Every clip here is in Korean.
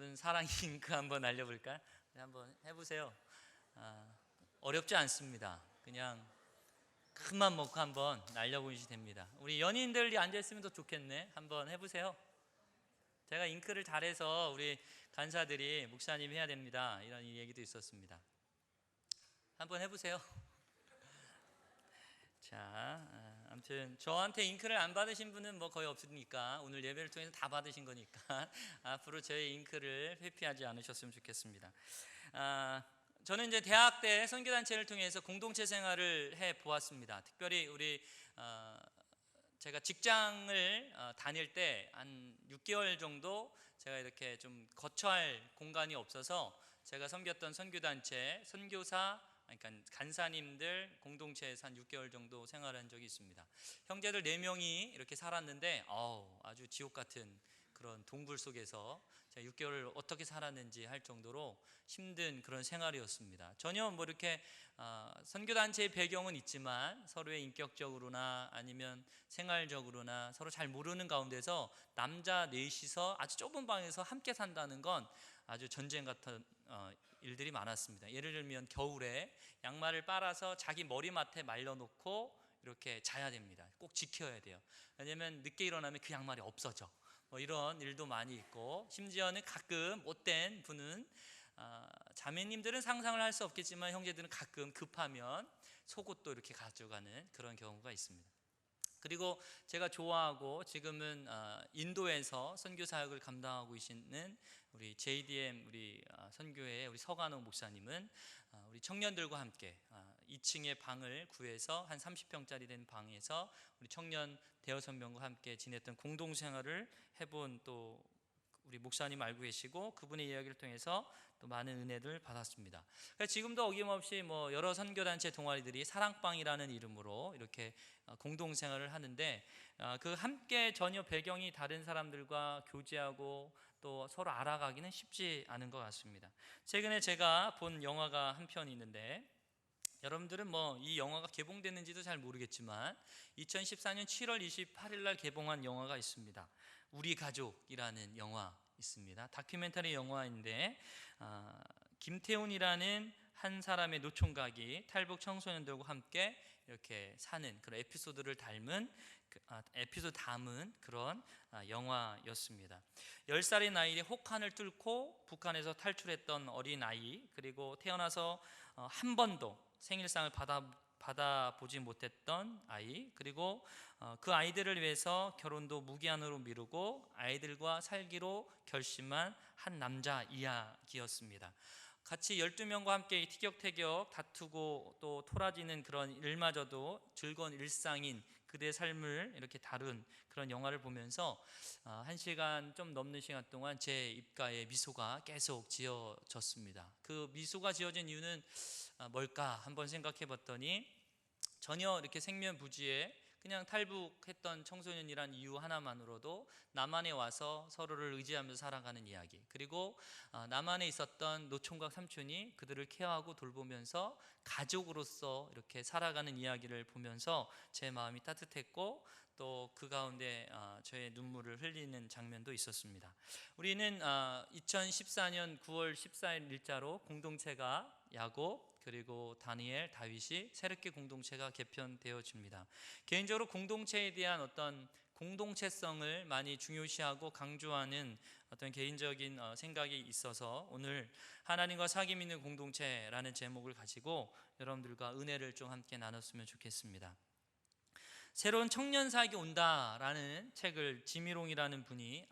여러분 사랑 잉크 한번 날려볼까? 한번 해보세요. 어렵지 않습니다. 그냥 큰맘 먹고 한번 날려보시면 됩니다. 우리 연인들이 앉아있으면 더 좋겠네. 한번 해보세요. 제가 잉크를 잘해서 우리 간사들이 목사님 해야 됩니다, 이런 얘기도 있었습니다. 한번 해보세요. 자, 아무튼 저한테 잉크를 안 받으신 분은 뭐 거의 없으니까 오늘 예배를 통해서 다 받으신 거니까 앞으로 저의 잉크를 회피하지 않으셨으면 좋겠습니다. 저는 이제 대학 때 선교단체를 통해서 공동체 생활을 해 보았습니다. 특별히 우리 제가 직장을 다닐 때 한 6개월 정도 제가 이렇게 좀 거처할 공간이 없어서 제가 섬겼던 선교단체 선교사, 그러니까 간사님들 공동체에서 한 6개월 정도 생활한 적이 있습니다. 형제들 4명이 이렇게 살았는데 아주 지옥 같은 그런 동굴 속에서 제가 6개월을 어떻게 살았는지 할 정도로 힘든 그런 생활이었습니다. 전혀 뭐 이렇게 선교단체의 배경은 있지만 서로의 인격적으로나 아니면 생활적으로나 서로 잘 모르는 가운데서 남자 넷이서 아주 좁은 방에서 함께 산다는 건 아주 전쟁 같은 일들이 많았습니다. 예를 들면 겨울에 양말을 빨아서 자기 머리맡에 말려놓고 이렇게 자야 됩니다. 꼭 지켜야 돼요. 왜냐하면 늦게 일어나면 그 양말이 없어져. 뭐 이런 일도 많이 있고, 심지어는 가끔 못된 분은 자매님들은 상상을 할 수 없겠지만 형제들은 가끔 급하면 속옷도 이렇게 가져가는 그런 경우가 있습니다. 그리고 제가 좋아하고 지금은 인도에서 선교 사역을 감당하고 계시는 우리 JDM 우리 선교회 우리 서간호 목사님은 우리 청년들과 함께 2층의 방을 구해서 한 30평짜리 된 방에서 우리 청년 대여섯 명과 함께 지냈던 공동생활을 해본 또 우리 목사님 알고 계시고, 그분의 이야기를 통해서 또 많은 은혜를 받았습니다. 지금도 어김없이 뭐 여러 선교단체 동아리들이 사랑방이라는 이름으로 이렇게 공동생활을 하는데, 그 함께 전혀 배경이 다른 사람들과 교제하고 또 서로 알아가기는 쉽지 않은 것 같습니다. 최근에 제가 본 영화가 한 편 있는데, 여러분들은 뭐 이 영화가 개봉됐는지도 잘 모르겠지만 2014년 7월 28일 날 개봉한 영화가 있습니다. 우리 가족이라는 영화 있습니다. 다큐멘터리 영화인데 김태훈이라는 한 사람의 노총각이 탈북 청소년들과 함께 이렇게 사는 그런 에피소드를 담은 그런 영화였습니다. 10살의 나이에 혹한을 뚫고 북한에서 탈출했던 어린아이, 그리고 태어나서 한 번도 생일상을 받아보지 못했던 아이, 그리고 그 아이들을 위해서 결혼도 무기한으로 미루고 아이들과 살기로 결심한 한 남자 이야기였습니다. 같이 12명과 함께 티격태격 다투고 또 토라지는 그런 일마저도 즐거운 일상인 그대의 삶을 이렇게 다룬 그런 영화를 보면서 1시간 좀 넘는 시간 동안 제 입가에 미소가 계속 지어졌습니다. 그 미소가 지어진 이유는 뭘까 한번 생각해 봤더니, 전혀 이렇게 생면부지에 그냥 탈북했던 청소년이란 이유 하나만으로도 남한에 와서 서로를 의지하면서 살아가는 이야기, 그리고 남한에 있었던 노총각 삼촌이 그들을 케어하고 돌보면서 가족으로서 이렇게 살아가는 이야기를 보면서 제 마음이 따뜻했고, 또 그 가운데 저의 눈물을 흘리는 장면도 있었습니다. 우리는 2014년 9월 14일 일자로 공동체가 야곱, 그리고 다니엘, 다윗이 새롭게 공동체가 개편되어집니다. 개인적으로 공동체에 대한 어떤 공동체성을 많이 중요시하고 강조하는 어떤 개인적인 생각이 있어서 오늘 하나님과 사귐 있는 공동체라는 제목을 가지고 여러분들과 은혜를 좀 함께 나눴으면 좋겠습니다. 새로운 청년 사역이 온다라는 책을 지미롱이라는 분이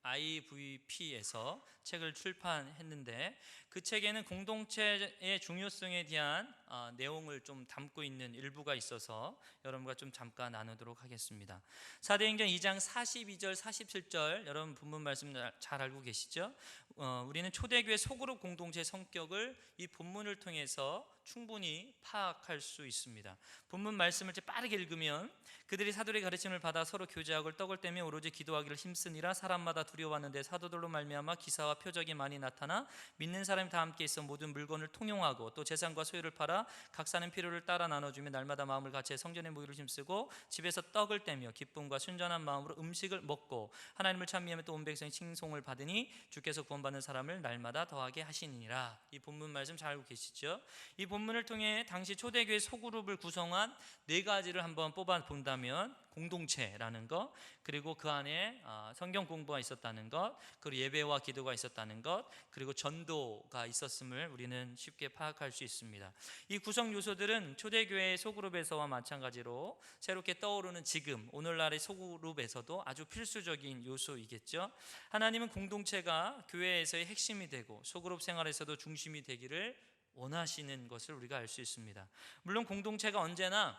IVP에서 책을 출판했는데, 그 책에는 공동체의 중요성에 대한 내용을 좀 담고 있는 일부가 있어서 여러분과 좀 잠깐 나누도록 하겠습니다. 사도행전 2장 42절 47절 여러분 본문 말씀 잘 알고 계시죠? 우리는 초대교회 소그룹 공동체의 성격을 이 본문을 통해서 충분히 파악할 수 있습니다. 본문 말씀을 빠르게 읽으면, 그들이 사도의 가르침을 받아 서로 교제하고 떡을 떼며 오로지 기도하기를 힘쓰니라. 사람마다 두려워하는데 사도들로 말미암아 기사와 표적이 많이 나타나 믿는 사람이 사람이 다 함께 있어 모든 물건을 통용하고 또 재산과 소유를 팔아 각 사는 필요를 따라 나눠주며 날마다 마음을 같이 성전의 무기를 힘쓰고 집에서 떡을 떼며 기쁨과 순전한 마음으로 음식을 먹고 하나님을 찬미하며 또 온 백성이 칭송을 받으니 주께서 구원받는 사람을 날마다 더하게 하시니라. 이 본문 말씀 잘 알고 계시죠? 이 본문을 통해 당시 초대교회 소그룹을 구성한 네 가지를 한번 뽑아 본다면 공동체라는 것, 그리고 그 안에 성경 공부가 있었다는 것, 그리고 예배와 기도가 있었다는 것, 그리고 전도가 있었음을 우리는 쉽게 파악할 수 있습니다. 이 구성 요소들은 초대교회의 소그룹에서와 마찬가지로 새롭게 떠오르는 지금 오늘날의 소그룹에서도 아주 필수적인 요소이겠죠. 하나님은 공동체가 교회에서의 핵심이 되고 소그룹 생활에서도 중심이 되기를 원하시는 것을 우리가 알 수 있습니다. 물론 공동체가 언제나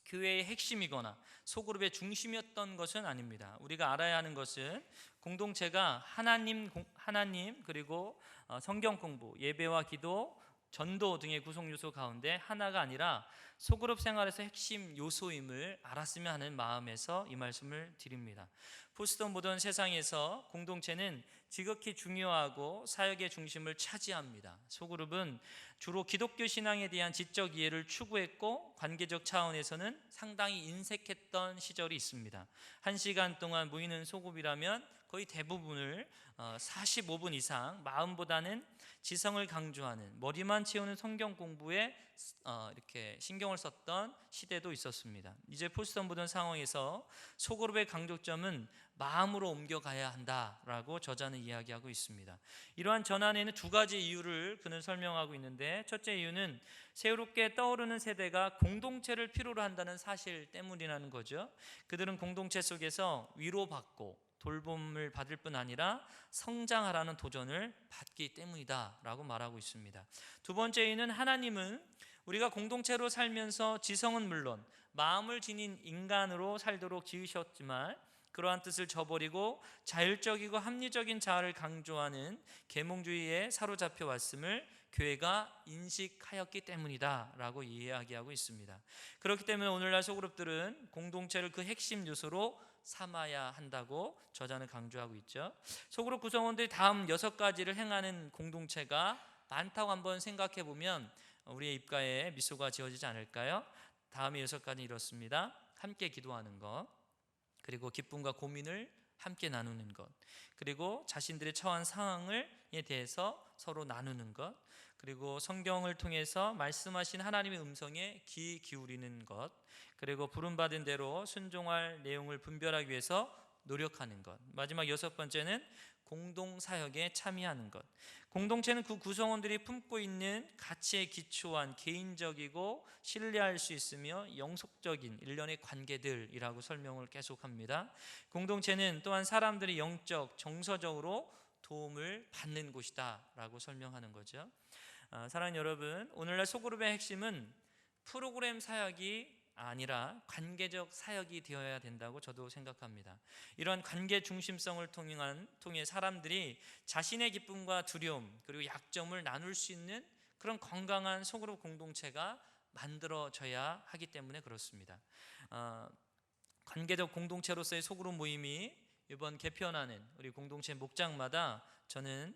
교회의 핵심이거나 소그룹의 중심이었던 것은 아닙니다. 우리가 알아야 하는 것은 공동체가 하나님 그리고 성경 공부, 예배와 기도, 전도 등의 구성 요소 가운데 하나가 아니라 소그룹 생활에서 핵심 요소임을 알았으면 하는 마음에서 이 말씀을 드립니다. 포스트 모던 세상에서 공동체는 지극히 중요하고 사역의 중심을 차지합니다. 소그룹은 주로 기독교 신앙에 대한 지적 이해를 추구했고 관계적 차원에서는 상당히 인색했던 시절이 있습니다. 1시간 동안 모이는 소그룹이라면 거의 대부분을 45분 이상 마음보다는 지성을 강조하는 머리만 채우는 성경 공부에 이렇게 신경을 썼던 시대도 있었습니다. 이제 포스트 모던 상황에서 소그룹의 강조점은 마음으로 옮겨가야 한다라고 저자는 이야기하고 있습니다. 이러한 전환에는 두 가지 이유를 그는 설명하고 있는데, 첫째 이유는 새롭게 떠오르는 세대가 공동체를 필요로 한다는 사실 때문이라는 거죠. 그들은 공동체 속에서 위로받고 돌봄을 받을 뿐 아니라 성장하라는 도전을 받기 때문이다라고 말하고 있습니다. 두 번째 이유는 하나님은 우리가 공동체로 살면서 지성은 물론 마음을 지닌 인간으로 살도록 지으셨지만 그러한 뜻을 저버리고 자율적이고 합리적인 자아를 강조하는 계몽주의에 사로잡혀 왔음을 교회가 인식하였기 때문이다 라고 이야기하고 있습니다. 그렇기 때문에 오늘날 소그룹들은 공동체를 그 핵심 요소로 삼아야 한다고 저자는 강조하고 있죠. 소그룹 구성원들이 다음 6가지를 행하는 공동체가 많다고 한번 생각해 보면 우리의 입가에 미소가 지어지지 않을까요? 다음의 6가지 이렇습니다. 함께 기도하는 것, 그리고 기쁨과 고민을 함께 나누는 것, 그리고 자신들의 처한 상황에 대해서 서로 나누는 것, 그리고 성경을 통해서 말씀하신 하나님의 음성에 귀 기울이는 것, 그리고 부름받은 대로 순종할 내용을 분별하기 위해서 노력하는 것, 마지막 6번째는 공동사역에 참여하는 것. 공동체는 그 구성원들이 품고 있는 가치에 기초한 개인적이고 신뢰할 수 있으며 영속적인 일련의 관계들이라고 설명을 계속합니다. 공동체는 또한 사람들이 영적, 정서적으로 도움을 받는 곳이다 라고 설명하는 거죠. 사랑하는 여러분, 오늘날 소그룹의 핵심은 프로그램 사역이 아니라 관계적 사역이 되어야 된다고 저도 생각합니다. 이런 관계 중심성을 통해 사람들이 자신의 기쁨과 두려움 그리고 약점을 나눌 수 있는 그런 건강한 소그룹 공동체가 만들어져야 하기 때문에 그렇습니다. 관계적 공동체로서의 소그룹 모임이 이번 개편하는 우리 공동체 목장마다 저는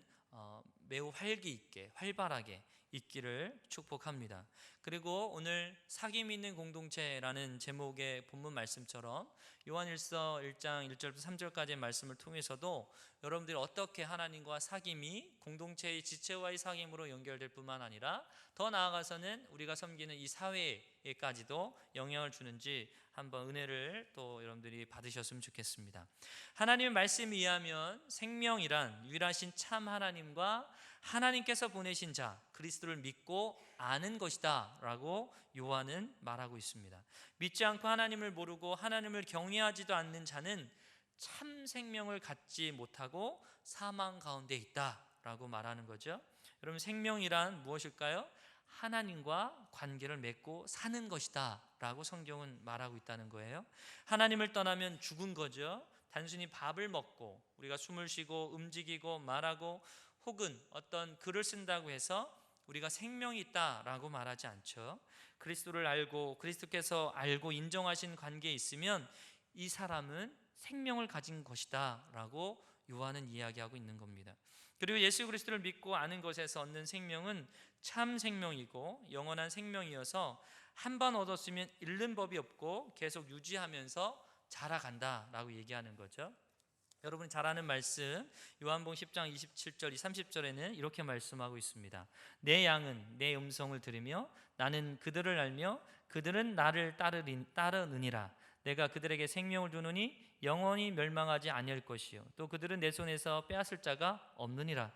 매우 활기 있게 활발하게 있기를 축복합니다. 그리고 오늘 사귐 있는 공동체라는 제목의 본문 말씀처럼 요한일서 1장 1절부터 3절까지의 말씀을 통해서도 여러분들이 어떻게 하나님과 사귐이 공동체의 지체와의 사귐으로 연결될 뿐만 아니라 더 나아가서는 우리가 섬기는 이 사회에까지도 영향을 주는지 한번 은혜를 또 여러분들이 받으셨으면 좋겠습니다. 하나님의 말씀에 의하면 생명이란 유일하신 참 하나님과 하나님께서 보내신 자 그리스도를 믿고 아는 것이다 라고 요한은 말하고 있습니다. 믿지 않고 하나님을 모르고 하나님을 경외하지도 않는 자는 참 생명을 갖지 못하고 사망 가운데 있다 라고 말하는 거죠. 여러분, 생명이란 무엇일까요? 하나님과 관계를 맺고 사는 것이다 라고 성경은 말하고 있다는 거예요. 하나님을 떠나면 죽은 거죠. 단순히 밥을 먹고 우리가 숨을 쉬고 움직이고 말하고 혹은 어떤 글을 쓴다고 해서 우리가 생명이 있다라고 말하지 않죠. 그리스도를 알고 그리스도께서 알고 인정하신 관계에 있으면 이 사람은 생명을 가진 것이다 라고 요한은 이야기하고 있는 겁니다. 그리고 예수 그리스도를 믿고 아는 것에서 얻는 생명은 참 생명이고 영원한 생명이어서 한 번 얻었으면 잃는 법이 없고 계속 유지하면서 자라간다라고 얘기하는 거죠. 여러분이 잘 아는 말씀 요한복음 10장 27절 30절에는 이렇게 말씀하고 있습니다. 내 양은 내 음성을 들으며 나는 그들을 알며 그들은 나를 따르느니라. 내가 그들에게 생명을 주노니 영원히 멸망하지 아니할 것이요 또 그들은 내 손에서 빼앗을 자가 없느니라.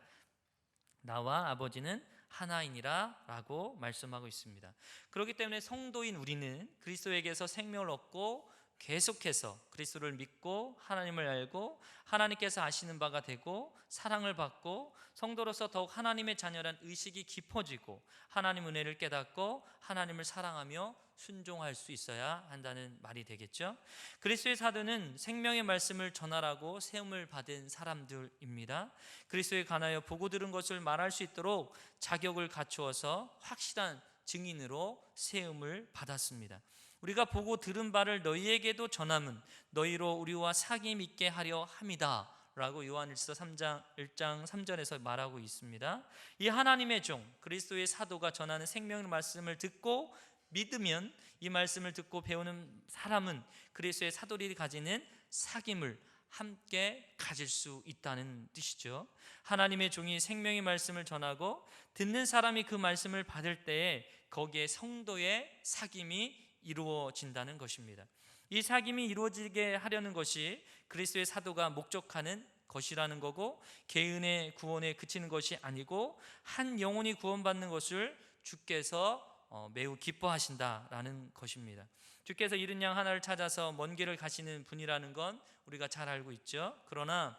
나와 아버지는 하나이니라 라고 말씀하고 있습니다. 그렇기 때문에 성도인 우리는 그리스도에게서 생명을 얻고 계속해서 그리스도를 믿고 하나님을 알고 하나님께서 아시는 바가 되고 사랑을 받고 성도로서 더욱 하나님의 자녀란 의식이 깊어지고 하나님 은혜를 깨닫고 하나님을 사랑하며 순종할 수 있어야 한다는 말이 되겠죠. 그리스도의 사도는 생명의 말씀을 전하라고 세움을 받은 사람들입니다. 그리스도에 관하여 보고 들은 것을 말할 수 있도록 자격을 갖추어서 확실한 증인으로 세움을 받았습니다. 우리가 보고 들은 바를 너희에게도 전함은 너희로 우리와 사귐 있게 하려 함이다 라고 요한일서 3장 1장 3절에서 말하고 있습니다. 이 하나님의 종 그리스도의 사도가 전하는 생명의 말씀을 듣고 믿으면 이 말씀을 듣고 배우는 사람은 그리스도의 사도들이 가지는 사귐을 함께 가질 수 있다는 뜻이죠. 하나님의 종이 생명의 말씀을 전하고 듣는 사람이 그 말씀을 받을 때에 거기에 성도의 사귐이 이루어진다는 것입니다. 이 사귐이 이루어지게 하려는 것이 그리스도의 사도가 목적하는 것이라는 거고 개인의 구원에 그치는 것이 아니고 한 영혼이 구원받는 것을 주께서 매우 기뻐하신다라는 것입니다. 주께서 이른 양 하나를 찾아서 먼 길을 가시는 분이라는 건 우리가 잘 알고 있죠. 그러나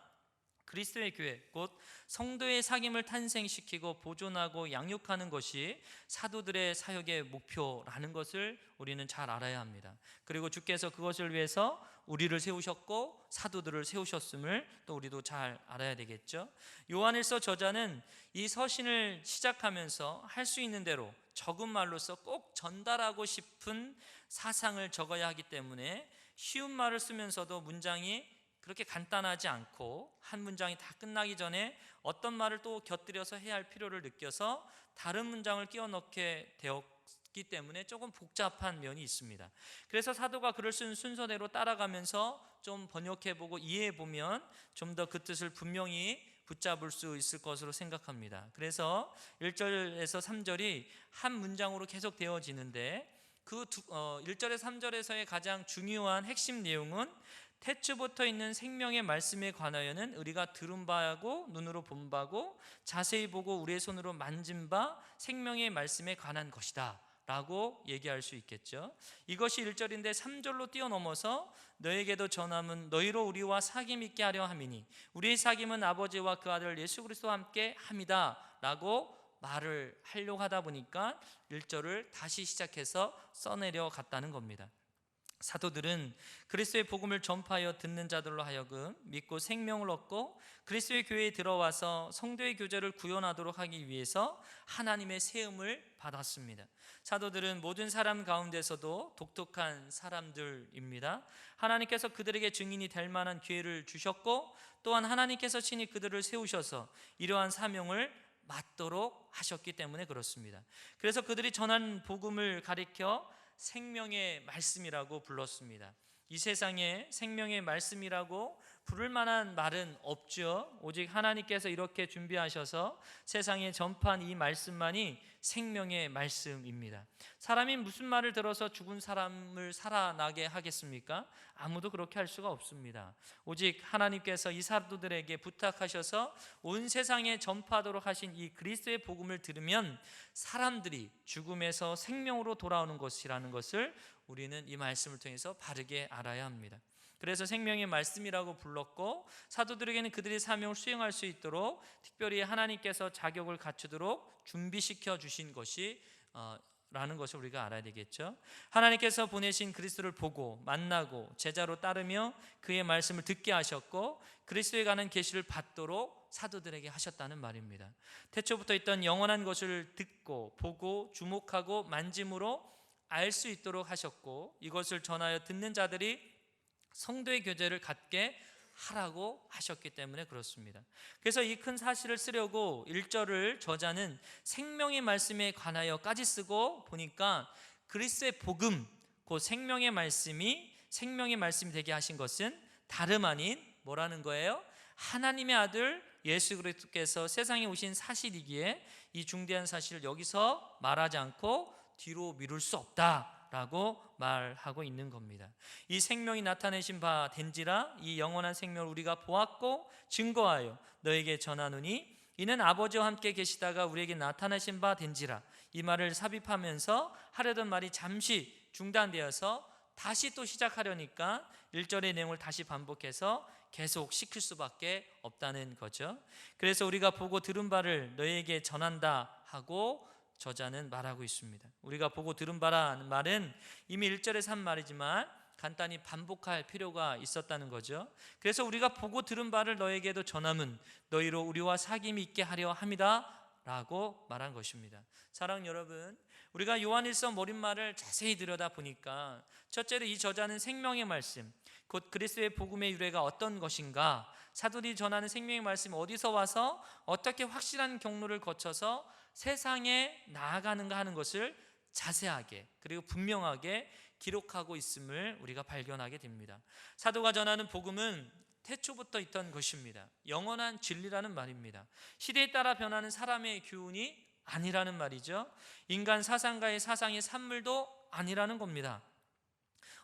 그리스도의 교회 곧 성도의 사귐을 탄생시키고 보존하고 양육하는 것이 사도들의 사역의 목표라는 것을 우리는 잘 알아야 합니다. 그리고 주께서 그것을 위해서 우리를 세우셨고 사도들을 세우셨음을 또 우리도 잘 알아야 되겠죠. 요한일서 저자는 이 서신을 시작하면서 할 수 있는 대로 적은 말로써 꼭 전달하고 싶은 사상을 적어야 하기 때문에 쉬운 말을 쓰면서도 문장이 그렇게 간단하지 않고 한 문장이 다 끝나기 전에 어떤 말을 또 곁들여서 해야 할 필요를 느껴서 다른 문장을 끼워 넣게 되었기 때문에 조금 복잡한 면이 있습니다. 그래서 사도가 글을 쓴 순서대로 따라가면서 좀 번역해보고 이해해보면 좀 더 그 뜻을 분명히 붙잡을 수 있을 것으로 생각합니다. 그래서 1절에서 3절이 한 문장으로 계속 되어지는데 그 1절에서 3절에서의 가장 중요한 핵심 내용은 태초부터 있는 생명의 말씀에 관하여는 우리가 들은 바하고 눈으로 본 바고 자세히 보고 우리의 손으로 만진 바 생명의 말씀에 관한 것이다 라고 얘기할 수 있겠죠. 이것이 1절인데 3절로 뛰어넘어서 너에게도 전함은 너희로 우리와 사귐 있게 하려 함이니 우리의 사귐은 아버지와 그 아들 예수 그리스도와 함께 함이다 라고 말을 하려고 하다 보니까 1절을 다시 시작해서 써내려 갔다는 겁니다. 사도들은 그리스도의 복음을 전파하여 듣는 자들로 하여금 믿고 생명을 얻고 그리스도의 교회에 들어와서 성도의 교제를 구현하도록 하기 위해서 하나님의 세움을 받았습니다. 사도들은 모든 사람 가운데서도 독특한 사람들입니다. 하나님께서 그들에게 증인이 될 만한 기회를 주셨고 또한 하나님께서 친히 그들을 세우셔서 이러한 사명을 맡도록 하셨기 때문에 그렇습니다. 그래서 그들이 전한 복음을 가리켜 생명의 말씀이라고 불렀습니다. 이 세상에 생명의 말씀이라고 부를 만한 말은 없죠. 오직 하나님께서 이렇게 준비하셔서 세상에 전파한 이 말씀만이 생명의 말씀입니다. 사람이 무슨 말을 들어서 죽은 사람을 살아나게 하겠습니까? 아무도 그렇게 할 수가 없습니다. 오직 하나님께서 이 사도들에게 부탁하셔서 온 세상에 전파하도록 하신 이 그리스도의 복음을 들으면 사람들이 죽음에서 생명으로 돌아오는 것이라는 것을 우리는 이 말씀을 통해서 바르게 알아야 합니다. 그래서 생명의 말씀이라고 불렀고 사도들에게는 그들의 사명을 수행할 수 있도록 특별히 하나님께서 자격을 갖추도록 준비시켜 주신 것이 라는 것을 우리가 알아야 되겠죠. 하나님께서 보내신 그리스도를 보고 만나고 제자로 따르며 그의 말씀을 듣게 하셨고 그리스도에 관한 계시를 받도록 사도들에게 하셨다는 말입니다. 태초부터 있던 영원한 것을 듣고 보고 주목하고 만짐으로 알 수 있도록 하셨고 이것을 전하여 듣는 자들이 성도의 교제를 갖게 하라고 하셨기 때문에 그렇습니다. 그래서 이 큰 사실을 쓰려고 1절을 저자는 생명의 말씀에 관하여까지 쓰고 보니까 그리스도의 복음, 그 생명의 말씀이 되게 하신 것은 다름 아닌 뭐라는 거예요? 하나님의 아들 예수 그리스도께서 세상에 오신 사실이기에 이 중대한 사실을 여기서 말하지 않고 뒤로 미룰 수 없다라고 말하고 있는 겁니다. 이 생명이 나타내신 바 된지라 이 영원한 생명을 우리가 보았고 증거하여 너에게 전하노니 이는 아버지와 함께 계시다가 우리에게 나타나신 바 된지라. 이 말을 삽입하면서 하려던 말이 잠시 중단되어서 다시 또 시작하려니까 1절의 내용을 다시 반복해서 계속 시킬 수밖에 없다는 거죠. 그래서 우리가 보고 들은 바를 너희에게 전한다 하고 저자는 말하고 있습니다. 우리가 보고 들은 바라는 말은 이미 1절에서 한 말이지만 간단히 반복할 필요가 있었다는 거죠. 그래서 우리가 보고 들은 바를 너에게도 전함은 너희로 우리와 사귐이 있게 하려 함이다 라고 말한 것입니다. 사랑하는 여러분, 우리가 요한일서 머릿말을 자세히 들여다보니까 첫째로 이 저자는 생명의 말씀, 곧 그리스도의 복음의 유래가 어떤 것인가, 사도들이 전하는 생명의 말씀이 어디서 와서 어떻게 확실한 경로를 거쳐서 세상에 나아가는가 하는 것을 자세하게 그리고 분명하게 기록하고 있음을 우리가 발견하게 됩니다. 사도가 전하는 복음은 태초부터 있던 것입니다. 영원한 진리라는 말입니다. 시대에 따라 변하는 사람의 교훈이 아니라는 말이죠. 인간 사상가의 사상의 산물도 아니라는 겁니다.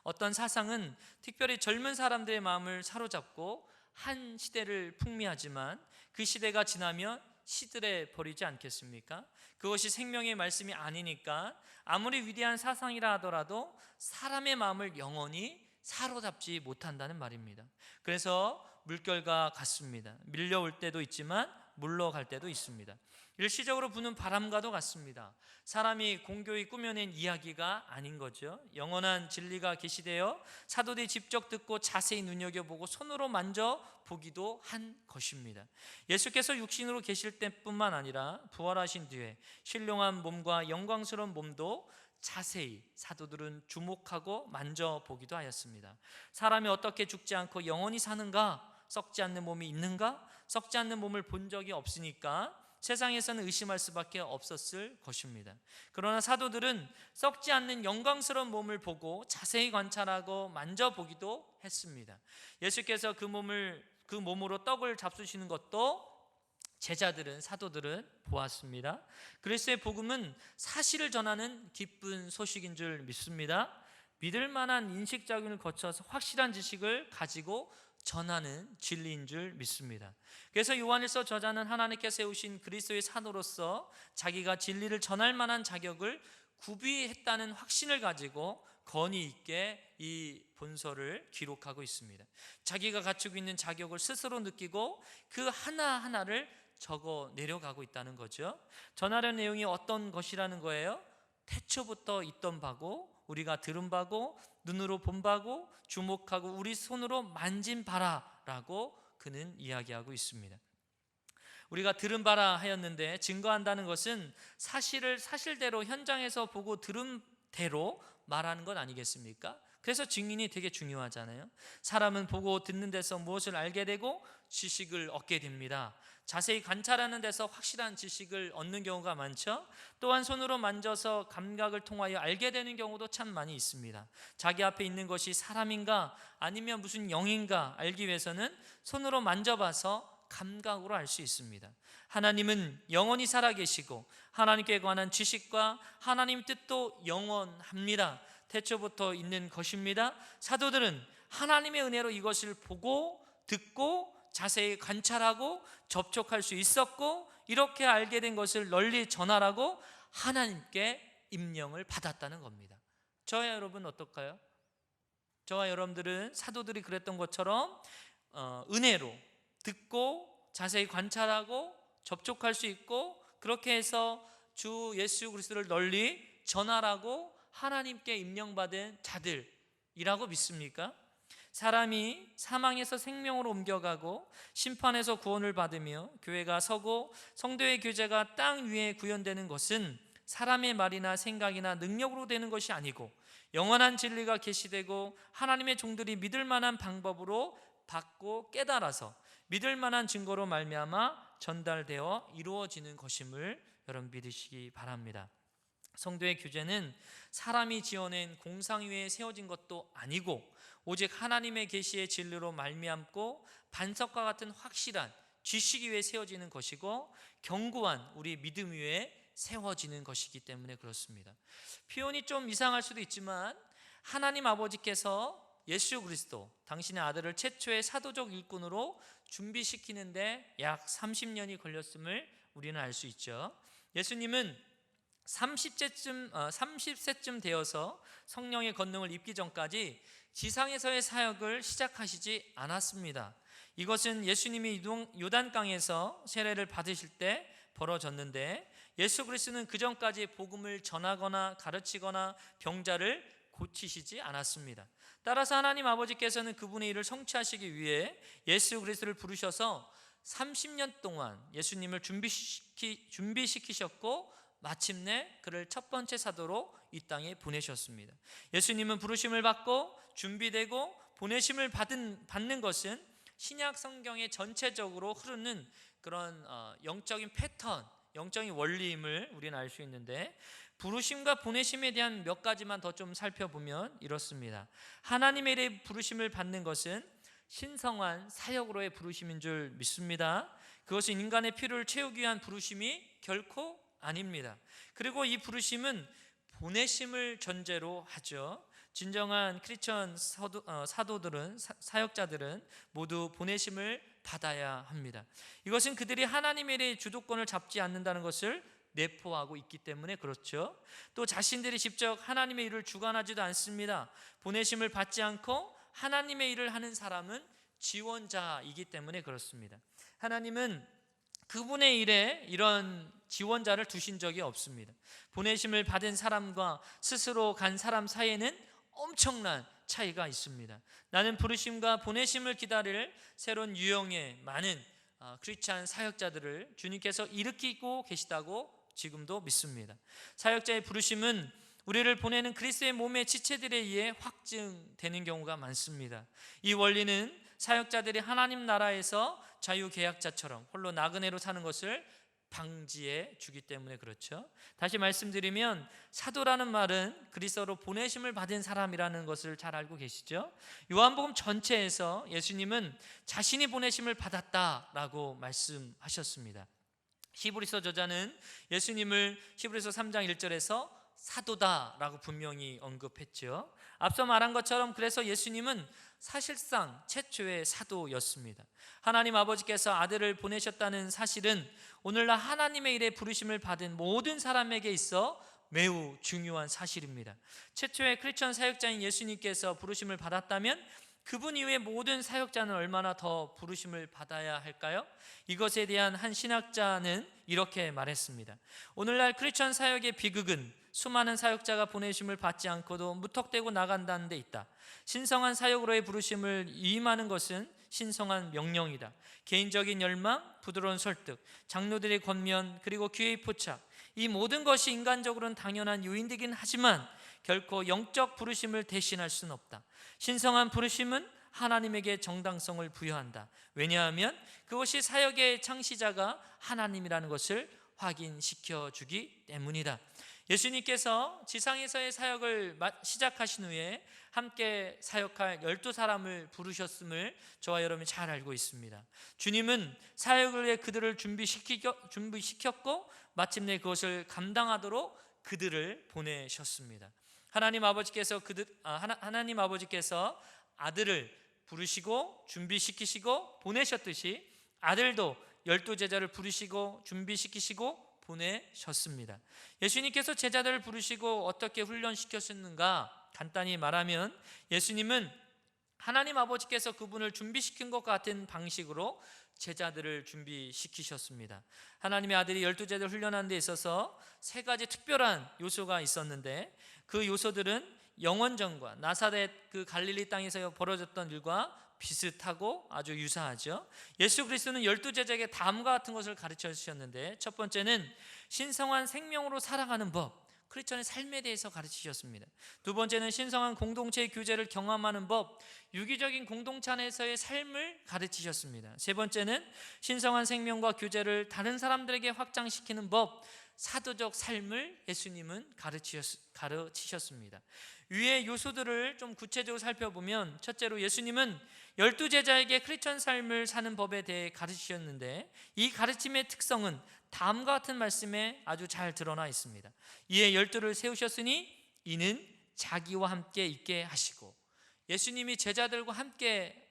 어떤 사상은 특별히 젊은 사람들의 마음을 사로잡고 한 시대를 풍미하지만 그 시대가 지나면 시들해 버리지 않겠습니까? 그것이 생명의 말씀이 아니니까 아무리 위대한 사상이라 하더라도 사람의 마음을 영원히 사로잡지 못한다는 말입니다. 그래서 물결과 같습니다. 밀려올 때도 있지만 물러갈 때도 있습니다. 일시적으로 부는 바람과도 같습니다. 사람이 공교히 꾸며낸 이야기가 아닌 거죠. 영원한 진리가 계시되어 사도들이 직접 듣고 자세히 눈여겨보고 손으로 만져보기도 한 것입니다. 예수께서 육신으로 계실 때뿐만 아니라 부활하신 뒤에 신령한 몸과 영광스러운 몸도 자세히 사도들은 주목하고 만져보기도 하였습니다. 사람이 어떻게 죽지 않고 영원히 사는가? 썩지 않는 몸이 있는가? 썩지 않는 몸을 본 적이 없으니까 세상에서는 의심할 수밖에 없었을 것입니다. 그러나 사도들은 썩지 않는 영광스러운 몸을 보고 자세히 관찰하고 만져보기도 했습니다. 예수께서 그 몸으로 떡을 잡수시는 것도 제자들은, 사도들은 보았습니다. 그리스도의 복음은 사실을 전하는 기쁜 소식인 줄 믿습니다. 믿을 만한 인식 작용을 거쳐서 확실한 지식을 가지고 전하는 진리인 줄 믿습니다. 그래서 요한일서 저자는 하나님께서 세우신 그리스도의 사도로서 자기가 진리를 전할 만한 자격을 구비했다는 확신을 가지고 권위 있게 이 본서를 기록하고 있습니다. 자기가 갖추고 있는 자격을 스스로 느끼고 그 하나하나를 적어 내려가고 있다는 거죠. 전하려는 내용이 어떤 것이라는 거예요? 태초부터 있던 바고 우리가 들은 바고 눈으로 본 바고 주목하고 우리 손으로 만진 바라라고 그는 이야기하고 있습니다. 우리가 들은 바라 하였는데 증거한다는 것은 사실을 사실대로 현장에서 보고 들은 대로 말하는 것 아니겠습니까? 그래서 증인이 되게 중요하잖아요. 사람은 보고 듣는 데서 무엇을 알게 되고 지식을 얻게 됩니다. 자세히 관찰하는 데서 확실한 지식을 얻는 경우가 많죠. 또한 손으로 만져서 감각을 통하여 알게 되는 경우도 참 많이 있습니다. 자기 앞에 있는 것이 사람인가 아니면 무슨 영인가 알기 위해서는 손으로 만져봐서 감각으로 알 수 있습니다. 하나님은 영원히 살아계시고 하나님께 관한 지식과 하나님 뜻도 영원합니다. 태초부터 있는 것입니다. 사도들은 하나님의 은혜로 이것을 보고 듣고 자세히 관찰하고 접촉할 수 있었고 이렇게 알게 된 것을 널리 전하라고 하나님께 임령을 받았다는 겁니다. 저와 여러분 어떨까요? 저와 여러분들은 사도들이 그랬던 것처럼 은혜로 듣고 자세히 관찰하고 접촉할 수 있고 그렇게 해서 주 예수 그리스도를 널리 전하라고 하나님께 임명받은 자들이라고 믿습니까? 사람이 사망에서 생명으로 옮겨가고 심판에서 구원을 받으며 교회가 서고 성도의 교제가 땅 위에 구현되는 것은 사람의 말이나 생각이나 능력으로 되는 것이 아니고 영원한 진리가 계시되고 하나님의 종들이 믿을 만한 방법으로 받고 깨달아서 믿을 만한 증거로 말미암아 전달되어 이루어지는 것임을 여러분 믿으시기 바랍니다. 성도의 규제는 사람이 지어낸 공상 위에 세워진 것도 아니고 오직 하나님의 계시의 진리로 말미암고 반석과 같은 확실한 지식 위에 세워지는 것이고 견고한 우리 믿음 위에 세워지는 것이기 때문에 그렇습니다. 표현이 좀 이상할 수도 있지만 하나님 아버지께서 예수 그리스도 당신의 아들을 최초의 사도적 일꾼으로 준비시키는데 약 30년이 걸렸음을 우리는 알 수 있죠. 예수님은 30세쯤 되어서 성령의 권능을 입기 전까지 지상에서의 사역을 시작하시지 않았습니다. 이것은 예수님이 요단강에서 세례를 받으실 때 벌어졌는데 예수 그리스도는 그 전까지 복음을 전하거나 가르치거나 병자를 고치시지 않았습니다. 따라서 하나님 아버지께서는 그분의 일을 성취하시기 위해 예수 그리스도를 부르셔서 30년 동안 예수님을 준비시키셨고 마침내 그를 첫 번째 사도로 이 땅에 보내셨습니다. 예수님은 부르심을 받고 준비되고 보내심을 받는 것은 신약 성경의 전체적으로 흐르는 그런 영적인 패턴, 영적인 원리임을 우리는 알 수 있는데 부르심과 보내심에 대한 몇 가지만 더 좀 살펴보면 이렇습니다. 하나님의 일에 부르심을 받는 것은 신성한 사역으로의 부르심인 줄 믿습니다. 그것은 인간의 필요를 채우기 위한 부르심이 결코 아닙니다. 그리고 이 부르심은 보내심을 전제로 하죠. 진정한 크리스천 사도들은 사역자들은 모두 보내심을 받아야 합니다. 이것은 그들이 하나님의 일에 주도권을 잡지 않는다는 것을 내포하고 있기 때문에 그렇죠. 또 자신들이 직접 하나님의 일을 주관하지도 않습니다. 보내심을 받지 않고 하나님의 일을 하는 사람은 지원자이기 때문에 그렇습니다. 하나님은 그분의 일에 이런 지원자를 두신 적이 없습니다. 보내심을 받은 사람과 스스로 간 사람 사이에는 엄청난 차이가 있습니다. 나는 부르심과 보내심을 기다릴 새로운 유형의 많은 크리스찬 사역자들을 주님께서 일으키고 계시다고 지금도 믿습니다. 사역자의 부르심은 우리를 보내는 그리스도의 몸의 지체들에 의해 확증되는 경우가 많습니다. 이 원리는 사역자들이 하나님 나라에서 자유계약자처럼 홀로 나그네로 사는 것을 방지해 주기 때문에 그렇죠. 다시 말씀드리면 사도라는 말은 그리스도로 보내심을 받은 사람이라는 것을 잘 알고 계시죠. 요한복음 전체에서 예수님은 자신이 보내심을 받았다라고 말씀하셨습니다. 히브리서 저자는 예수님을 히브리서 3장 1절에서 사도다라고 분명히 언급했죠. 앞서 말한 것처럼 그래서 예수님은 사실상 최초의 사도였습니다. 하나님 아버지께서 아들을 보내셨다는 사실은 오늘날 하나님의 일에 부르심을 받은 모든 사람에게 있어 매우 중요한 사실입니다. 최초의 크리스천 사역자인 예수님께서 부르심을 받았다면 그분 이후에 모든 사역자는 얼마나 더 부르심을 받아야 할까요? 이것에 대한 한 신학자는 이렇게 말했습니다. 오늘날 크리스천 사역의 비극은 수많은 사역자가 보내심을 받지 않고도 무턱대고 나간다는 데 있다. 신성한 사역으로의 부르심을 위임하는 것은 신성한 명령이다. 개인적인 열망, 부드러운 설득, 장로들의 권면, 그리고 교회의 포착, 이 모든 것이 인간적으로는 당연한 요인이긴 하지만 결코 영적 부르심을 대신할 수는 없다. 신성한 부르심은 하나님에게 정당성을 부여한다. 왜냐하면 그것이 사역의 창시자가 하나님이라는 것을 확인시켜 주기 때문이다. 예수님께서 지상에서의 사역을 시작하신 후에 함께 사역할 12사람을 부르셨음을 저와 여러분이 잘 알고 있습니다. 주님은 사역을 위해 그들을 준비시켰고 마침내 그것을 감당하도록 그들을 보내셨습니다. 하나님 아버지께서 아들을 부르시고 준비시키시고 보내셨듯이 아들도 12제자를 부르시고 준비시키시고 보내셨습니다. 예수님께서 제자들을 부르시고 어떻게 훈련시켰는가? 간단히 말하면 예수님은 하나님 아버지께서 그분을 준비시킨 것 같은 방식으로 제자들을 준비시키셨습니다. 하나님의 아들이 12제자를 훈련하는 데 있어서 세 가지 특별한 요소가 있었는데 그 요소들은 영원전과 나사렛 그 갈릴리 땅에서 벌어졌던 일과 비슷하고 아주 유사하죠. 예수 그리스도는 12제자에게 다음과 같은 것을 가르쳐 주셨는데 첫 번째는 신성한 생명으로 살아가는 법, 크리스천의 삶에 대해서 가르치셨습니다. 두 번째는 신성한 공동체의 교제를 경험하는 법, 유기적인 공동체 안에서의 삶을 가르치셨습니다. 세 번째는 신성한 생명과 교제를 다른 사람들에게 확장시키는 법, 사도적 삶을 예수님은 가르치셨습니다. 위의 요소들을 좀 구체적으로 살펴보면, 첫째로 예수님은 12제자에게 크리스천 삶을 사는 법에 대해 가르치셨는데, 이 가르침의 특성은 다음과 같은 말씀에 아주 잘 드러나 있습니다. 이에 12를 세우셨으니 이는 자기와 함께 있게 하시고, 예수님이 제자들과 함께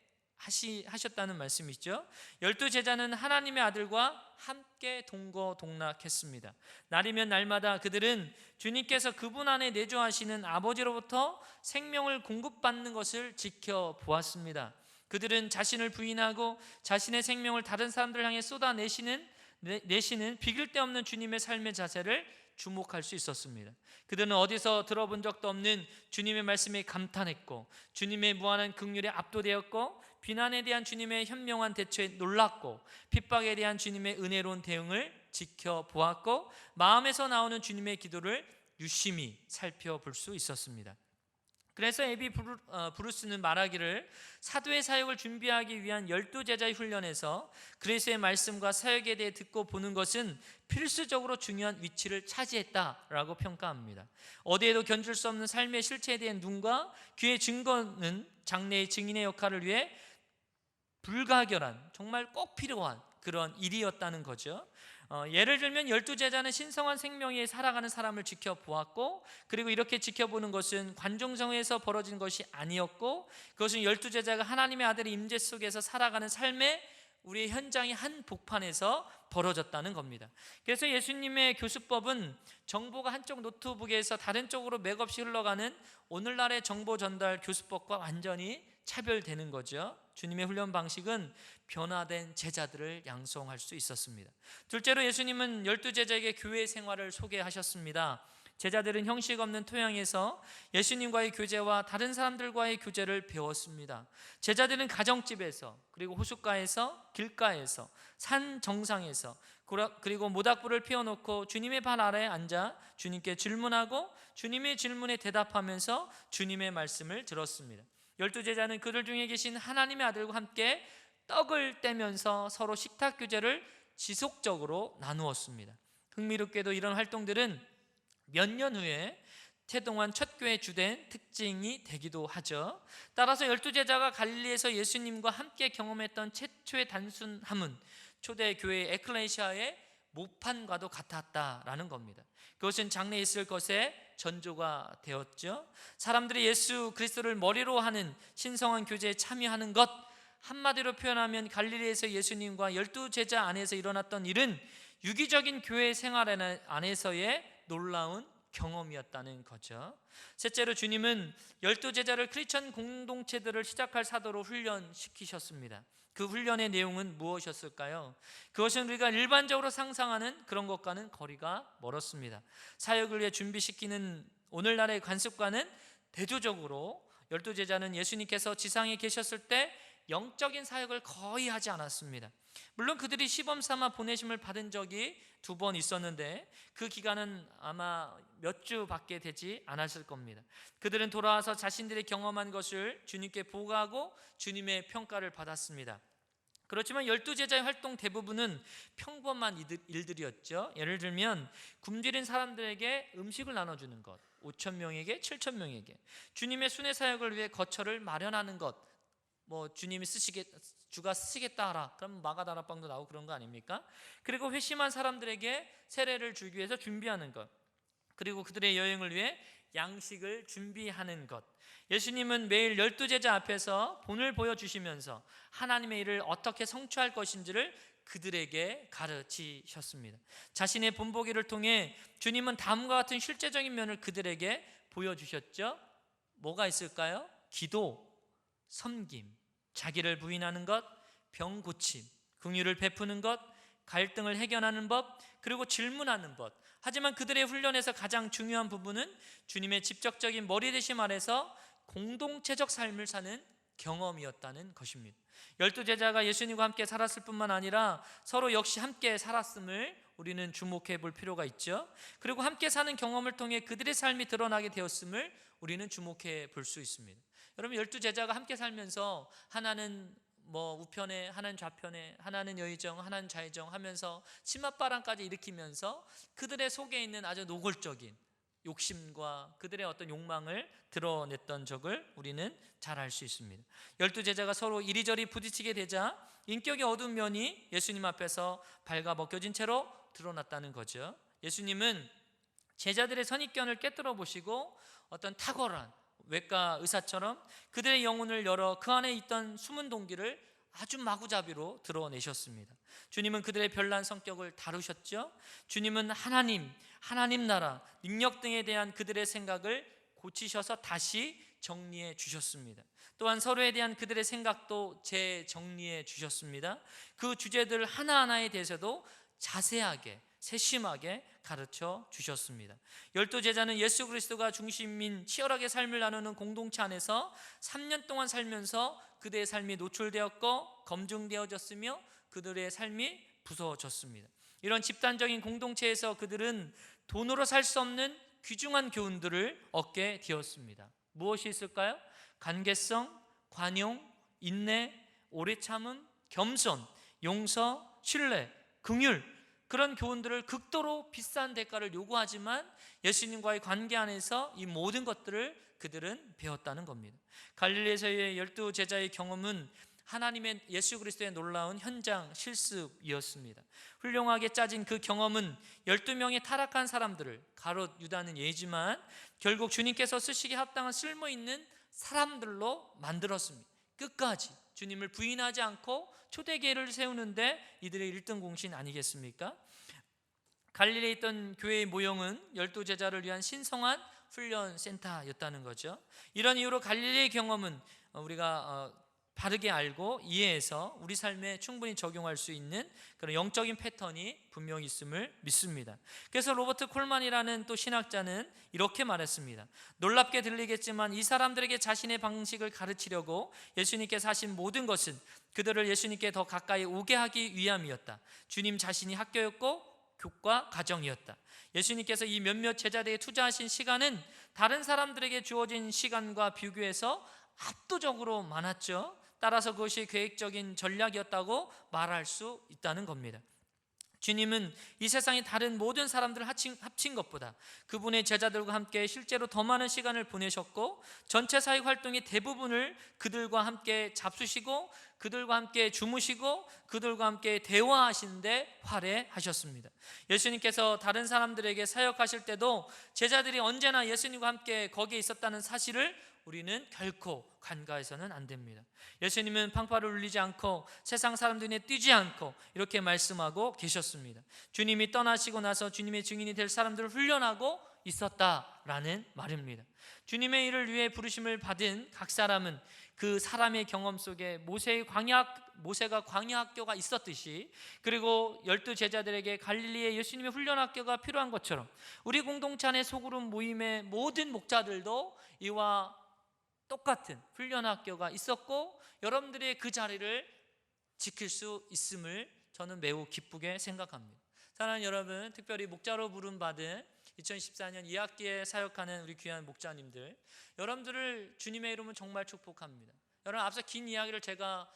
하셨다는 말씀이죠. 12제자는 하나님의 아들과 함께 동거동락했습니다. 날이면 날마다 그들은 주님께서 그분 안에 내주하시는 아버지로부터 생명을 공급받는 것을 지켜보았습니다. 그들은 자신을 부인하고 자신의 생명을 다른 사람들 향해 쏟아내시는 비길 데 없는 주님의 삶의 자세를 주목할 수 있었습니다. 그들은 어디서 들어본 적도 없는 주님의 말씀에 감탄했고, 주님의 무한한 긍휼에 압도되었고, 비난에 대한 주님의 현명한 대처에 놀랐고, 핍박에 대한 주님의 은혜로운 대응을 지켜보았고, 마음에서 나오는 주님의 기도를 유심히 살펴볼 수 있었습니다. 그래서 에비 브루스는 말하기를, 사도의 사역을 준비하기 위한 12제자의 훈련에서 그리스도의 말씀과 사역에 대해 듣고 보는 것은 필수적으로 중요한 위치를 차지했다라고 평가합니다. 어디에도 견줄 수 없는 삶의 실체에 대한 눈과 귀의 증거는 장래의 증인의 역할을 위해 불가결한, 정말 꼭 필요한 그런 일이었다는 거죠. 예를 들면 12제자는 신성한 생명 위에 살아가는 사람을 지켜보았고, 그리고 이렇게 지켜보는 것은 관중성에서 벌어진 것이 아니었고, 그것은 12제자가 하나님의 아들의 임재 속에서 살아가는 삶의 우리의 현장의 한 복판에서 벌어졌다는 겁니다. 그래서 예수님의 교수법은 정보가 한쪽 노트북에서 다른 쪽으로 맥없이 흘러가는 오늘날의 정보 전달 교수법과 완전히 차별되는 거죠. 주님의 훈련 방식은 변화된 제자들을 양성할 수 있었습니다. 둘째로 예수님은 12제자에게 교회 생활을 소개하셨습니다. 제자들은 형식 없는 토양에서 예수님과의 교제와 다른 사람들과의 교제를 배웠습니다. 제자들은 가정집에서, 그리고 호숫가에서, 길가에서, 산 정상에서, 그리고 모닥불을 피워놓고 주님의 발 아래에 앉아 주님께 질문하고 주님의 질문에 대답하면서 주님의 말씀을 들었습니다. 12제자는 그들 중에 계신 하나님의 아들과 함께 떡을 떼면서 서로 식탁 교제를 지속적으로 나누었습니다. 흥미롭게도 이런 활동들은 몇 년 후에 태동한 첫 교회 주된 특징이 되기도 하죠. 따라서 12제자가 갈릴리에서 예수님과 함께 경험했던 최초의 단순함은 초대 교회 에클레시아의 모판과도 같았다라는 겁니다. 그것은 장래에 있을 것의 전조가 되었죠. 사람들이 예수 그리스도를 머리로 하는 신성한 교제에 참여하는 것, 한마디로 표현하면 갈릴리에서 예수님과 12제자 안에서 일어났던 일은 유기적인 교회 생활 안에서의 놀라운 경험이었다는 거죠. 셋째로 주님은 12제자를 크리스천 공동체들을 시작할 사도로 훈련시키셨습니다. 그 훈련의 내용은 무엇이었을까요? 그것은 우리가 일반적으로 상상하는 그런 것과는 거리가 멀었습니다. 사역을 위해 준비시키는 오늘날의 관습과는 대조적으로 12제자는 예수님께서 지상에 계셨을 때 영적인 사역을 거의 하지 않았습니다. 물론 그들이 시범 삼아 보내심을 받은 적이 2번 있었는데 그 기간은 아마 몇 주밖에 되지 않았을 겁니다. 그들은 돌아와서 자신들이 경험한 것을 주님께 보고하고 주님의 평가를 받았습니다. 그렇지만 12제자의 활동 대부분은 평범한 일들이었죠. 예를 들면 굶주린 사람들에게 음식을 나눠주는 것, 5,000명에게 7,000명에게 주님의 순회 사역을 위해 거처를 마련하는 것, 주님이 주가 쓰시겠다 하라, 그럼 마가다락방도 나오고 그런 거 아닙니까? 그리고 회심한 사람들에게 세례를 주기 위해서 준비하는 것, 그리고 그들의 여행을 위해 양식을 준비하는 것. 예수님은 매일 12제자 앞에서 본을 보여주시면서 하나님의 일을 어떻게 성취할 것인지를 그들에게 가르치셨습니다. 자신의 본보기를 통해 주님은 다음과 같은 실제적인 면을 그들에게 보여주셨죠. 뭐가 있을까요? 기도, 섬김, 자기를 부인하는 것, 병 고침, 긍휼을 베푸는 것, 갈등을 해결하는 법, 그리고 질문하는 것. 하지만 그들의 훈련에서 가장 중요한 부분은 주님의 직접적인 머리 대심 아래서 공동체적 삶을 사는 경험이었다는 것입니다. 12제자가 예수님과 함께 살았을 뿐만 아니라 서로 역시 함께 살았음을 우리는 주목해 볼 필요가 있죠. 그리고 함께 사는 경험을 통해 그들의 삶이 드러나게 되었음을 우리는 주목해 볼 수 있습니다. 여러분, 12제자가 함께 살면서 하나는 우편에, 하나는 좌편에, 하나는 여의정, 하나는 좌의정 하면서 치맛바람까지 일으키면서 그들의 속에 있는 아주 노골적인 욕심과 그들의 어떤 욕망을 드러냈던 적을 우리는 잘 알 수 있습니다. 12제자가 서로 이리저리 부딪히게 되자 인격의 어두운 면이 예수님 앞에서 발가벗겨진 채로 드러났다는 거죠. 예수님은 제자들의 선입견을 깨뜨려 보시고 어떤 탁월한 외과 의사처럼 그들의 영혼을 열어 그 안에 있던 숨은 동기를 아주 마구잡이로 드러내셨습니다. 주님은 그들의 별난 성격을 다루셨죠. 주님은 하나님 나라, 능력 등에 대한 그들의 생각을 고치셔서 다시 정리해 주셨습니다. 또한 서로에 대한 그들의 생각도 재정리해 주셨습니다. 그 주제들 하나하나에 대해서도 자세하게 세심하게 가르쳐 주셨습니다. 12제자는 예수 그리스도가 중심인 치열하게 삶을 나누는 공동체 안에서 3년 동안 살면서 그들의 삶이 노출되었고 검증되어졌으며 그들의 삶이 부서졌습니다. 이런 집단적인 공동체에서 그들은 돈으로 살 수 없는 귀중한 교훈들을 얻게 되었습니다. 무엇이 있을까요? 관계성, 관용, 인내, 오래 참음, 겸손, 용서, 신뢰, 긍휼, 그런 교훈들을 극도로 비싼 대가를 요구하지만 예수님과의 관계 안에서 이 모든 것들을 그들은 배웠다는 겁니다. 갈릴리에서의 12제자의 경험은 하나님의 예수 그리스도의 놀라운 현장 실습이었습니다. 훌륭하게 짜진 그 경험은 12명의 타락한 사람들을, 가롯 유다는 예지만 결국 주님께서 쓰시기에 합당한 쓸모 있는 사람들로 만들었습니다. 끝까지 주님을 부인하지 않고 초대교회를 세우는데 이들의 1등 공신 아니겠습니까? 갈릴리에 있던 교회의 모형은 12제자를 위한 신성한 훈련 센터였다는 거죠. 이런 이유로 갈릴리의 경험은 우리가 바르게 알고 이해해서 우리 삶에 충분히 적용할 수 있는 그런 영적인 패턴이 분명히 있음을 믿습니다. 그래서 로버트 콜만이라는 또 신학자는 이렇게 말했습니다. 놀랍게 들리겠지만 이 사람들에게 자신의 방식을 가르치려고 예수님께서 하신 모든 것은 그들을 예수님께 더 가까이 오게 하기 위함이었다. 주님 자신이 학교였고 교과 과정이었다. 예수님께서 이 몇몇 제자들에게 투자하신 시간은 다른 사람들에게 주어진 시간과 비교해서 압도적으로 많았죠. 따라서 그것이 계획적인 전략이었다고 말할 수 있다는 겁니다. 주님은 이 세상의 다른 모든 사람들을 합친 것보다 그분의 제자들과 함께 실제로 더 많은 시간을 보내셨고 전체 사역 활동의 대부분을 그들과 함께 잡수시고 그들과 함께 주무시고 그들과 함께 대화하시는데 활애하셨습니다. 예수님께서 다른 사람들에게 사역하실 때도 제자들이 언제나 예수님과 함께 거기에 있었다는 사실을 우리는 결코 간과해서는 안 됩니다. 예수님은 팡파를 울리지 않고 세상 사람들 눈에 띄지 않고 이렇게 말씀하고 계셨습니다. 주님이 떠나시고 나서 주님의 증인이 될 사람들을 훈련하고 있었다라는 말입니다. 주님의 일을 위해 부르심을 받은 각 사람은 그 사람의 경험 속에 모세가 광야 학교가 있었듯이 그리고 12제자들에게 갈릴리의 예수님의 훈련 학교가 필요한 것처럼 우리 공동체 안의 소그룹 모임의 모든 목자들도 이와 똑같은 훈련 학교가 있었고 여러분들의 그 자리를 지킬 수 있음을 저는 매우 기쁘게 생각합니다. 사랑하는 여러분, 특별히 목자로 부름받은 2014년 2학기에 사역하는 우리 귀한 목자님들, 여러분들을 주님의 이름은 정말 축복합니다. 여러분, 앞서 긴 이야기를 제가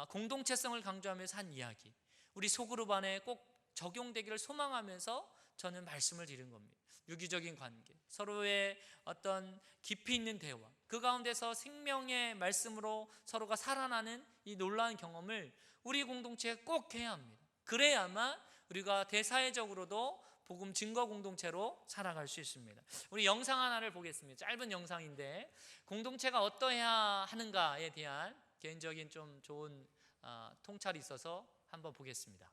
공동체성을 강조하면서 한 이야기, 우리 소그룹 안에 꼭 적용되기를 소망하면서 저는 말씀을 드린 겁니다. 유기적인 관계, 서로의 어떤 깊이 있는 대화, 그 가운데서 생명의 말씀으로 서로가 살아나는 이 놀라운 경험을 우리 공동체에 꼭 해야 합니다. 그래야만 우리가 대사회적으로도 복음 증거 공동체로 살아갈 수 있습니다. 우리 영상 하나를 보겠습니다. 짧은 영상인데 공동체가 어떠해야 하는가에 대한 개인적인 좀 좋은 통찰이 있어서 한번 보겠습니다.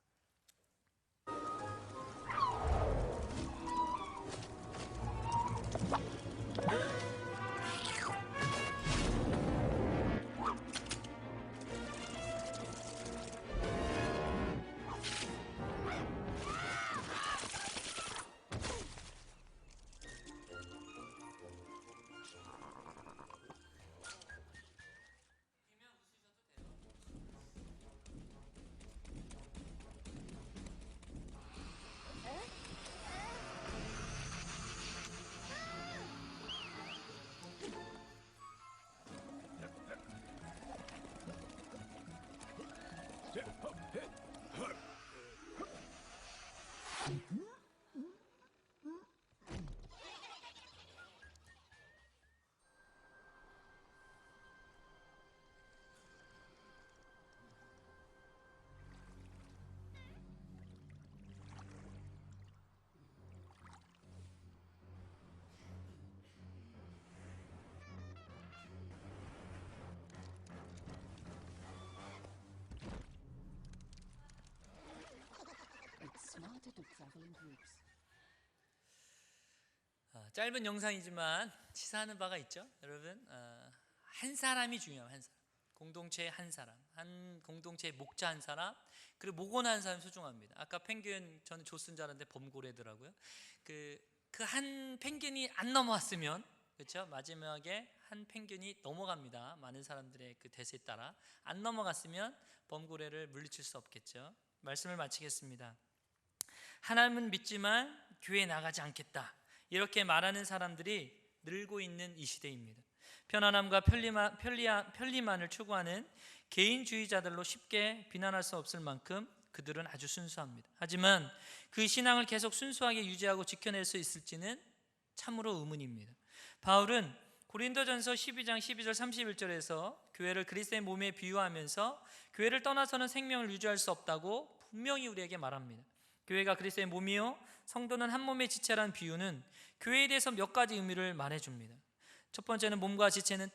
It's smarter to travel in groups. 짧은 영상이지만 시사하는 바가 있죠, 여러분. 한 사람이 중요해요. 한 사람, 공동체의 한 사람, 한 공동체의 목자 한 사람, 그리고 목원 한 사람 소중합니다. 아까 펭귄 저는 조스인 줄 알았는데 범고래더라고요. 그 한 펭귄이 안 넘어왔으면, 그렇죠? 마지막에 한 펭귄이 넘어갑니다. 많은 사람들의 그 대세에 따라 안 넘어갔으면 범고래를 물리칠 수 없겠죠. 말씀을 마치겠습니다. 하나님은 믿지만 교회에 나가지 않겠다, 이렇게 말하는 사람들이 늘고 있는 이 시대입니다. 편안함과 편리만을 추구하는 개인주의자들로 쉽게 비난할 수 없을 만큼 그들은 아주 순수합니다. 하지만 그 신앙을 계속 순수하게 유지하고 지켜낼 수 있을지는 참으로 의문입니다. 바울은 고린도전서 12장 12절 31절에서 교회를 그리스도의 몸에 비유하면서 교회를 떠나서는 생명을 유지할 수 없다고 분명히 우리에게 말합니다. 교회가 그리스도의 몸이요 성도는 한 몸의 지체라는 비유는 교회에 대해서 몇 가지 의미를 말해줍니다. 첫 번째는 몸과 지체는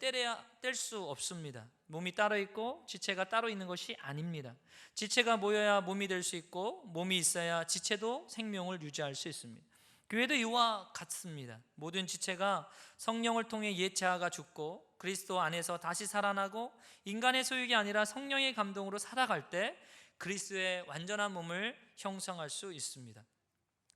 뗄 수 없습니다. 몸이 따로 있고 지체가 따로 있는 것이 아닙니다. 지체가 모여야 몸이 될 수 있고 몸이 있어야 지체도 생명을 유지할 수 있습니다. 교회도 이와 같습니다. 모든 지체가 성령을 통해 옛 자아가 죽고 그리스도 안에서 다시 살아나고 인간의 소유가 아니라 성령의 감동으로 살아갈 때 그리스도의 완전한 몸을 형성할 수 있습니다.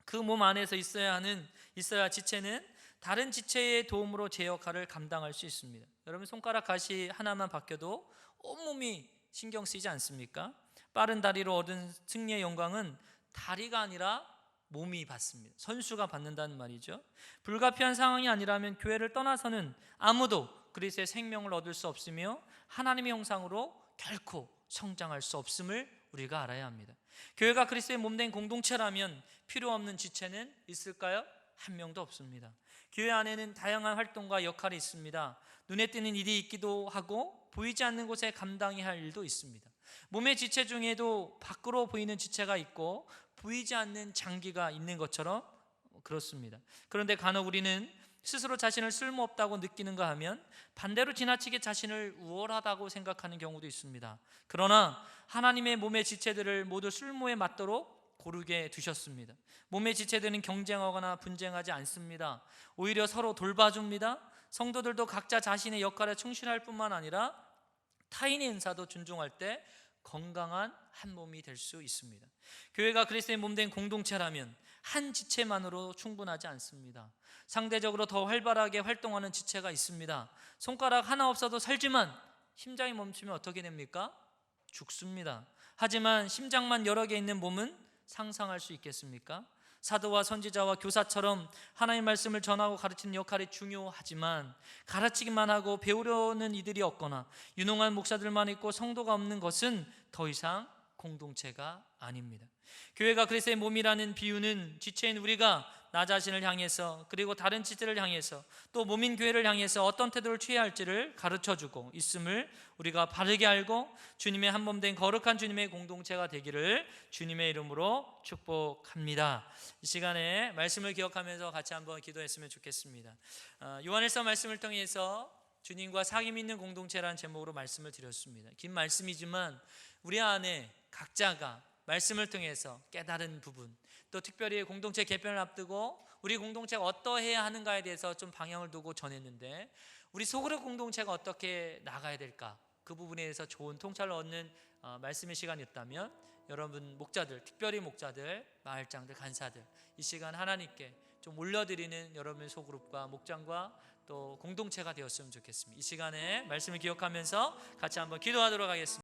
그 몸 안에서 있어야 지체는 다른 지체의 도움으로 제 역할을 감당할 수 있습니다. 여러분, 손가락 가시 하나만 바뀌어도 온몸이 신경 쓰이지 않습니까? 빠른 다리로 얻은 승리의 영광은 다리가 아니라 몸이 받습니다. 선수가 받는다는 말이죠. 불가피한 상황이 아니라면 교회를 떠나서는 아무도 그리스도의 생명을 얻을 수 없으며 하나님의 형상으로 결코 성장할 수 없음을 우리가 알아야 합니다. 교회가 그리스도의 몸된 공동체라면 필요 없는 지체는 있을까요? 한 명도 없습니다. 교회 안에는 다양한 활동과 역할이 있습니다. 눈에 띄는 일이 있기도 하고 보이지 않는 곳에 감당해야 할 일도 있습니다. 몸의 지체 중에도 밖으로 보이는 지체가 있고 보이지 않는 장기가 있는 것처럼 그렇습니다. 그런데 간혹 우리는 스스로 자신을 쓸모없다고 느끼는가 하면 반대로 지나치게 자신을 우월하다고 생각하는 경우도 있습니다. 그러나 하나님의 몸의 지체들을 모두 쓸모에 맞도록 고르게 두셨습니다. 몸의 지체들은 경쟁하거나 분쟁하지 않습니다. 오히려 서로 돌봐줍니다. 성도들도 각자 자신의 역할에 충실할 뿐만 아니라 타인의 은사도 존중할 때 건강한 한 몸이 될 수 있습니다. 교회가 그리스도의 몸된 공동체라면 한 지체만으로 충분하지 않습니다. 상대적으로 더 활발하게 활동하는 지체가 있습니다. 손가락 하나 없어도 살지만 심장이 멈추면 어떻게 됩니까? 죽습니다. 하지만 심장만 여러 개 있는 몸은 상상할 수 있겠습니까? 사도와 선지자와 교사처럼 하나님의 말씀을 전하고 가르치는 역할이 중요하지만 가르치기만 하고 배우려는 이들이 없거나 유능한 목사들만 있고 성도가 없는 것은 더 이상 공동체가 아닙니다. 교회가 그리스도의 몸이라는 비유는 지체인 우리가 나 자신을 향해서 그리고 다른 지체를 향해서 또 몸인 교회를 향해서 어떤 태도를 취해야 할지를 가르쳐주고 있음을 우리가 바르게 알고 주님의 한 몸 된 거룩한 주님의 공동체가 되기를 주님의 이름으로 축복합니다. 이 시간에 말씀을 기억하면서 같이 한번 기도했으면 좋겠습니다. 요한일서 말씀을 통해서 주님과 사귐 있는 공동체라는 제목으로 말씀을 드렸습니다. 긴 말씀이지만 우리 안에 각자가 말씀을 통해서 깨달은 부분, 또 특별히 공동체 개편을 앞두고 우리 공동체가 어떠해야 하는가에 대해서 좀 방향을 두고 전했는데 우리 소그룹 공동체가 어떻게 나가야 될까, 그 부분에 대해서 좋은 통찰을 얻는 말씀의 시간이었다면 여러분 목자들, 특별히 목자들, 마을장들, 간사들, 이 시간 하나님께 좀 올려드리는 여러분 소그룹과 목장과 또 공동체가 되었으면 좋겠습니다. 이 시간에 말씀을 기억하면서 같이 한번 기도하도록 하겠습니다.